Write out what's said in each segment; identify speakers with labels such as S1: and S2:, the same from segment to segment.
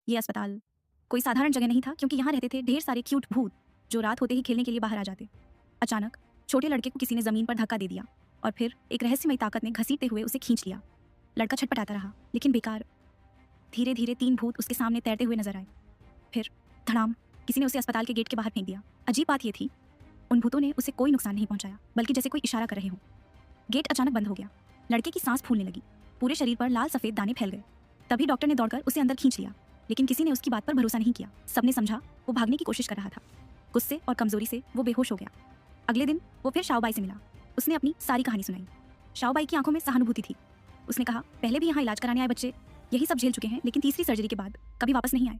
S1: ये अस्पताल कोई साधारण जगह नहीं था, क्योंकि यहाँ रहते थे ढेर सारे क्यूट भूत जो रात होते ही खेलने के लिए बाहर आ जाते। अचानक छोटे लड़के को किसी ने जमीन पर धक्का दे दिया और फिर एक रहस्यमयी ताकत ने घसीटते हुए उसे खींच लिया। लड़का छटपटाता रहा, लेकिन बेकार। धीरे धीरे 3 भूत उसके सामने तैरते हुए नजर आए। फिर धड़ाम, किसी ने उसे अस्पताल के गेट के बाहर फेंक दिया। अजीब बात यह थी, उन भूतों ने उसे कोई नुकसान नहीं पहुंचाया, बल्कि जैसे कोई इशारा कर रहे हों। गेट अचानक बंद हो गया। लड़के की सांस फूलने लगी। पूरे शरीर पर लाल सफेद दाने फैल गए। तभी डॉक्टर ने दौड़कर उसे अंदर खींच लिया, लेकिन किसी ने उसकी बात पर भरोसा नहीं किया। सबने समझा वो भागने की कोशिश कर रहा था। गुस्से और कमजोरी से वो बेहोश हो गया। अगले दिन वो फिर शाओबाई से मिला। उसने अपनी सारी कहानी सुनाई। शाओबाई की आंखों में सहानुभूति थी। उसने कहा, पहले भी यहाँ इलाज कराने आए बच्चे यही सब झेल चुके हैं, लेकिन तीसरी सर्जरी के बाद कभी वापस नहीं आए।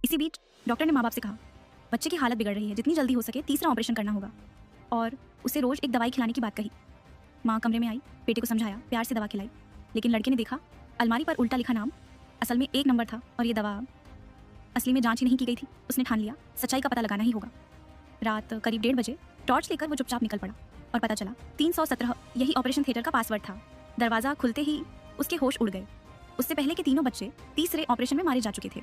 S1: इसी बीच डॉक्टर ने माँ बाप से कहा, बच्चे की हालत बिगड़ रही है, जितनी जल्दी हो सके तीसरा ऑपरेशन करना होगा, और उसे रोज एक दवाई खिलाने की बात कही। माँ कमरे में आई, बेटे को समझाया, प्यार से दवा खिलाई, लेकिन लड़के ने देखा अलमारी पर उल्टा लिखा नाम असल में 1 नंबर था, और ये दवा असली में जांच ही नहीं की गई थी। उसने ठान लिया सच्चाई का पता लगाना ही होगा। रात करीब 1:30 बजे टॉर्च लेकर वो चुपचाप निकल पड़ा, और पता चला 317 यही ऑपरेशन थिएटर का पासवर्ड था। दरवाजा खुलते ही उसके होश उड़ गए। उससे पहले के तीनों बच्चे तीसरे ऑपरेशन में मारे जा चुके थे,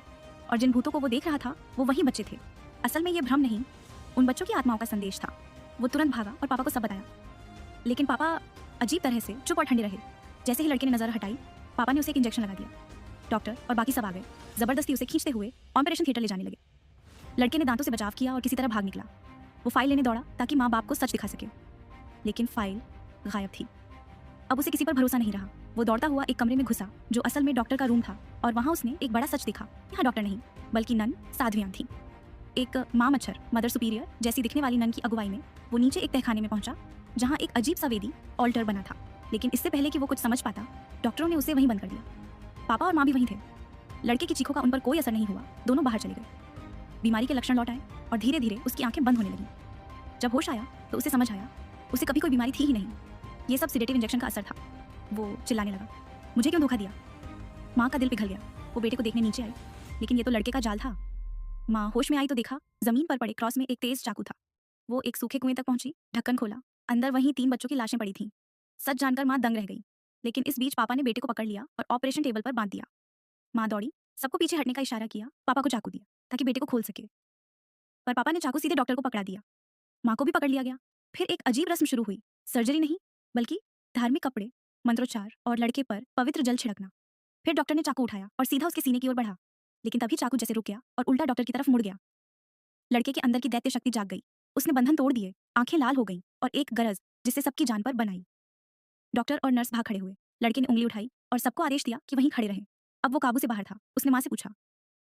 S1: और जिन भूतों को वो देख रहा था वो वही बच्चे थे। असल में ये भ्रम नहीं, उन बच्चों की आत्माओं का संदेश था। वो तुरंत भागा और पापा को सब बताया, लेकिन पापा अजीब तरह से चुप और ठंडे रहे। जैसे ही लड़के ने नजर हटाई, पापा ने उसे एक इंजेक्शन लगा दिया। डॉक्टर और बाकी सब आ गए। जबरदस्ती उसे खींचते हुए ऑपरेशन थिएटर ले जाने लगे। लड़के ने दांतों से बचाव किया और किसी तरह भाग निकला। वो फाइल लेने दौड़ा ताकि माँ बाप को सच दिखा सके, लेकिन फाइल गायब थी। अब उसे किसी पर भरोसा नहीं रहा। वो दौड़ता हुआ एक कमरे में घुसा जो असल में डॉक्टर का रूम था, और वहाँ उसने एक बड़ा सच दिखा। यहाँ डॉक्टर नहीं, बल्कि नन साध्वियाँ थी। एक माँ मच्छर, मदर सुपीरियर जैसी दिखने वाली नन की अगुवाई में वो नीचे एक तहखाने में पहुंचा, जहाँ एक अजीब सा वेदी ऑल्टर बना था। लेकिन इससे पहले कि वो कुछ समझ पाता, डॉक्टरों ने उसे वहीं बंद कर दिया। पापा और माँ भी वहीं थे। लड़के की चीखों का उन पर कोई असर नहीं हुआ। दोनों बाहर चले गए। बीमारी के लक्षण लौट आए और धीरे धीरे उसकी आंखें बंद होने लगी। जब होश आया तो उसे समझ आया उसे कभी कोई बीमारी थी ही नहीं। ये सब सिडेटिव इंजेक्शन का असर था। वो चिल्लाने लगा, मुझे क्यों धोखा दिया? माँ का दिल पिघल गया। वो बेटे को देखने नीचे आई, लेकिन ये तो लड़के का जाल था। माँ होश में आई तो देखा जमीन पर पड़े क्रॉस में एक तेज चाकू था। वो एक सूखे कुएं तक पहुंची, ढक्कन खोला, अंदर वहीं 3 बच्चों की लाशें पड़ी थीं। सच जानकर माँ दंग रह गई, लेकिन इस बीच पापा ने बेटे को पकड़ लिया और ऑपरेशन टेबल पर बांध दिया। माँ दौड़ी, सबको पीछे हटने का इशारा किया, पापा को चाकू दिया ताकि बेटे को खोल सके, पर पापा ने चाकू सीधे डॉक्टर को पकड़ा दिया। माँ को भी पकड़ लिया गया। फिर एक अजीब रस्म शुरू हुई। सर्जरी नहीं, बल्कि धार्मिक कपड़े, मंत्रोच्चार और लड़के पर पवित्र जल छिड़कना। फिर डॉक्टर ने चाकू उठाया और सीधा उसके सीने की ओर बढ़ा, लेकिन तभी चाकू जैसे रुक गया और उल्टा डॉक्टर की तरफ मुड़ गया। लड़के के अंदर की दैत्य शक्ति जाग गई। उसने बंधन तोड़ दिए, आंखें लाल हो गईं और एक गरज जिससे सबकी जान पर बनाई। डॉक्टर और नर्स भाग खड़े हुए। लड़के ने उंगली उठाई और सबको आदेश दिया कि वहीं खड़े रहें। अब वो काबू से बाहर था। उसने माँ से पूछा,